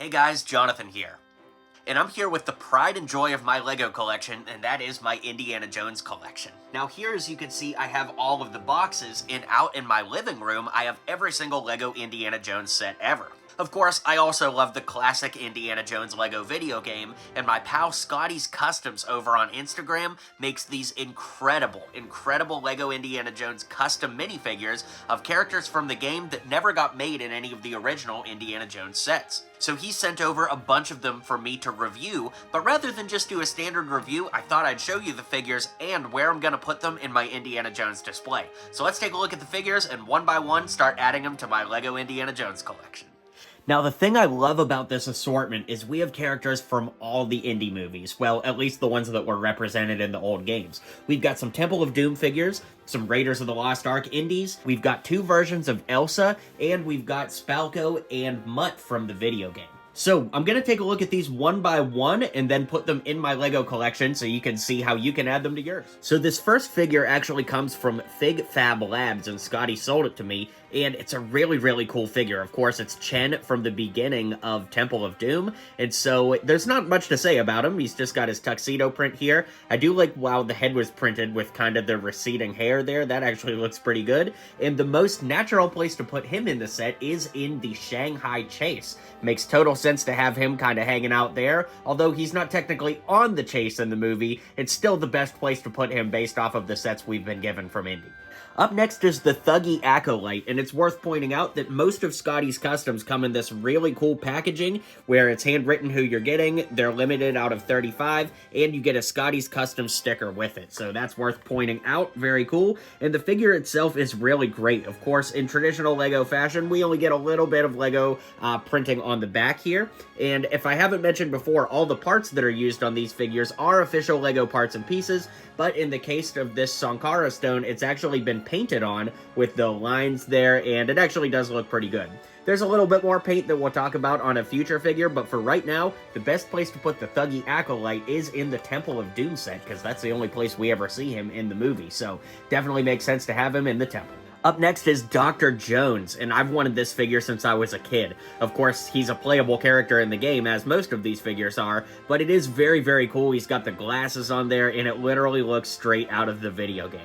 Hey guys, Jonathan here. And I'm here with the pride and joy of my LEGO collection, and that is my Indiana Jones collection. Now here, as you can see, I have all of the boxes, and out in my living room, I have every single LEGO Indiana Jones set ever. Of course, I also love the classic Indiana Jones LEGO video game, and my pal Scotty's Customs over on Instagram makes these incredible LEGO Indiana Jones custom minifigures of characters from the game that never got made in any of the original Indiana Jones sets. So he sent over a bunch of them for me to review, but rather than just do a standard review, I thought I'd show you the figures and where I'm gonna put them in my Indiana Jones display. So let's take a look at the figures and one by one start adding them to my LEGO Indiana Jones collection. Now, the thing I love about this assortment is we have characters from all the indie movies. Well, at least the ones that were represented in the old games. We've got some Temple of Doom figures, some Raiders of the Lost Ark indies, we've got two versions of Elsa, and we've got Spalco and Mutt from the video game. So, I'm gonna take a look at these one by one and then put them in my LEGO collection so you can see how you can add them to yours. So this first figure actually comes from Fig Fab Labs, and Scotty sold it to me, and it's a really cool figure. Of course, it's Chen from the beginning of Temple of Doom, and so there's not much to say about him. He's just got his tuxedo print here. I do like how the head was printed with kind of the receding hair there. That actually looks pretty good. And the most natural place to put him in the set is in the Shanghai Chase. Makes total sense to have him kind of hanging out there. Although he's not technically on the chase in the movie, it's still the best place to put him based off of the sets we've been given from Indy. Up next is the Thuggy Acolyte, and it's worth pointing out that most of Scotty's customs come in this really cool packaging where it's handwritten who you're getting, they're limited out of 35, and you get a Scotty's custom sticker with it. So that's worth pointing out, very cool. And the figure itself is really great. Of course, in traditional LEGO fashion, we only get a little bit of LEGO printing on the back here. And if I haven't mentioned before, all the parts that are used on these figures are official LEGO parts and pieces, but in the case of this Sankara stone, it's actually been painted on with the lines there, and it actually does look pretty good. There's a little bit more paint that we'll talk about on a future figure, but for right now, the best place to put the Thuggy Acolyte is in the Temple of Doom set, because that's the only place we ever see him in the movie, so definitely makes sense to have him in the temple. Up next is Dr. Jones, and I've wanted this figure since I was a kid. Of course, he's a playable character in the game, as most of these figures are, but it is very cool. He's got the glasses on there, and it literally looks straight out of the video game.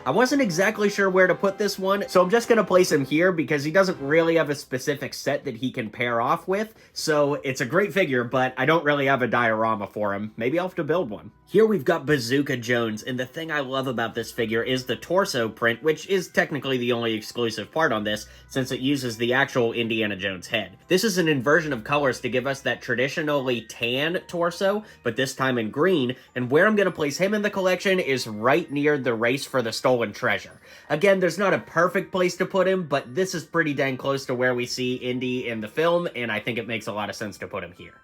I wasn't exactly sure where to put this one, so I'm just going to place him here because he doesn't really have a specific set that he can pair off with, so it's a great figure, but I don't really have a diorama for him. Maybe I'll have to build one. Here we've got Bazooka Jones, and the thing I love about this figure is the torso print, which is technically the only exclusive part on this, since it uses the actual Indiana Jones head. This is an inversion of colors to give us that traditionally tan torso, but this time in green, and where I'm going to place him in the collection is right near the Race for the Stolen Treasure. Again, there's not a perfect place to put him, but this is pretty dang close to where we see Indy in the film, and I think it makes a lot of sense to put him here.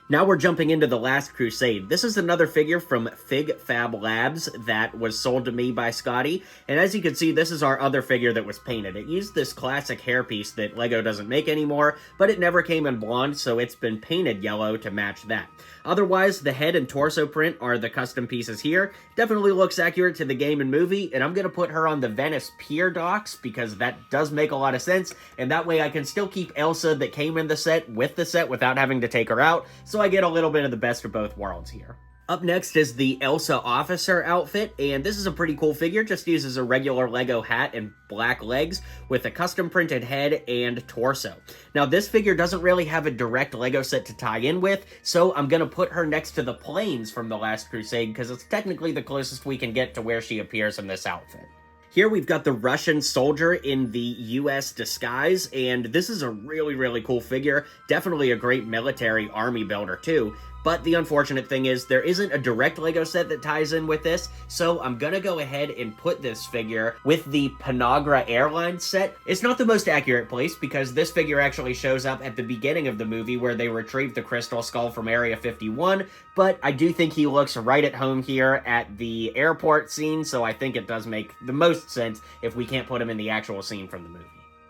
Now we're jumping into the Last Crusade. This is another figure from Fig Fab Labs that was sold to me by Scotty, and as you can see, this is our other figure that was painted. It used this classic hairpiece that LEGO doesn't make anymore, but it never came in blonde, so it's been painted yellow to match that. Otherwise, the head and torso print are the custom pieces here. Definitely looks accurate to the game and movie, and I'm going to put her on the Venice Pier docks because that does make a lot of sense, and that way I can still keep Elsa that came in the set with the set without having to take her out, so I get a little bit of the best of both worlds here. Up next is the Elsa Officer outfit, and this is a pretty cool figure. Just uses a regular LEGO hat and black legs with a custom printed head and torso. Now, this figure doesn't really have a direct LEGO set to tie in with, so I'm going to put her next to the planes from the Last Crusade because it's technically the closest we can get to where she appears in this outfit. Here we've got the Russian soldier in the US disguise, and this is a really cool figure. Definitely a great military army builder too. But the unfortunate thing is there isn't a direct LEGO set that ties in with this, so I'm gonna go ahead and put this figure with the Panagra Airlines set. It's not the most accurate place because this figure actually shows up at the beginning of the movie where they retrieve the crystal skull from Area 51, but I do think he looks right at home here at the airport scene, so I think it does make the most sense if we can't put him in the actual scene from the movie.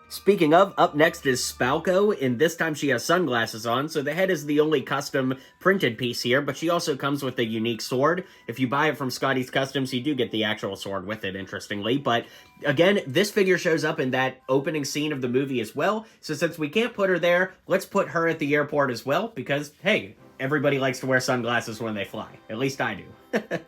Speaking of, up next is Spalco, and this time she has sunglasses on, so the head is the only custom printed piece here, but she also comes with a unique sword. If you buy it from Scotty's Customs, you do get the actual sword with it, interestingly, but again, this figure shows up in that opening scene of the movie as well, so since we can't put her there, let's put her at the airport as well, because, hey, everybody likes to wear sunglasses when they fly. At least I do.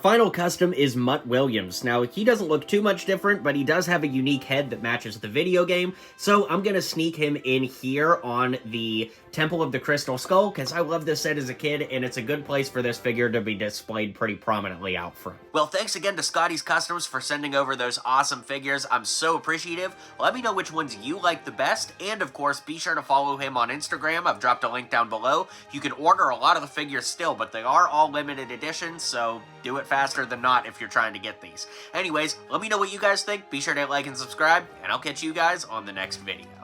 Final custom is Mutt Williams. Now, he doesn't look too much different, but he does have a unique head that matches the video game, so I'm gonna sneak him in here on the Temple of the Crystal Skull, because I love this set as a kid, and it's a good place for this figure to be displayed pretty prominently out front. Well, thanks again to Scotty's Customs for sending over those awesome figures. I'm so appreciative. Let me know which ones you like the best, and of course, be sure to follow him on Instagram. I've dropped a link down below. You can order a lot of the figures still, but they are all limited editions, so do it faster than not if you're trying to get these. Anyways, let me know what you guys think. Be sure to like and subscribe, and I'll catch you guys on the next video.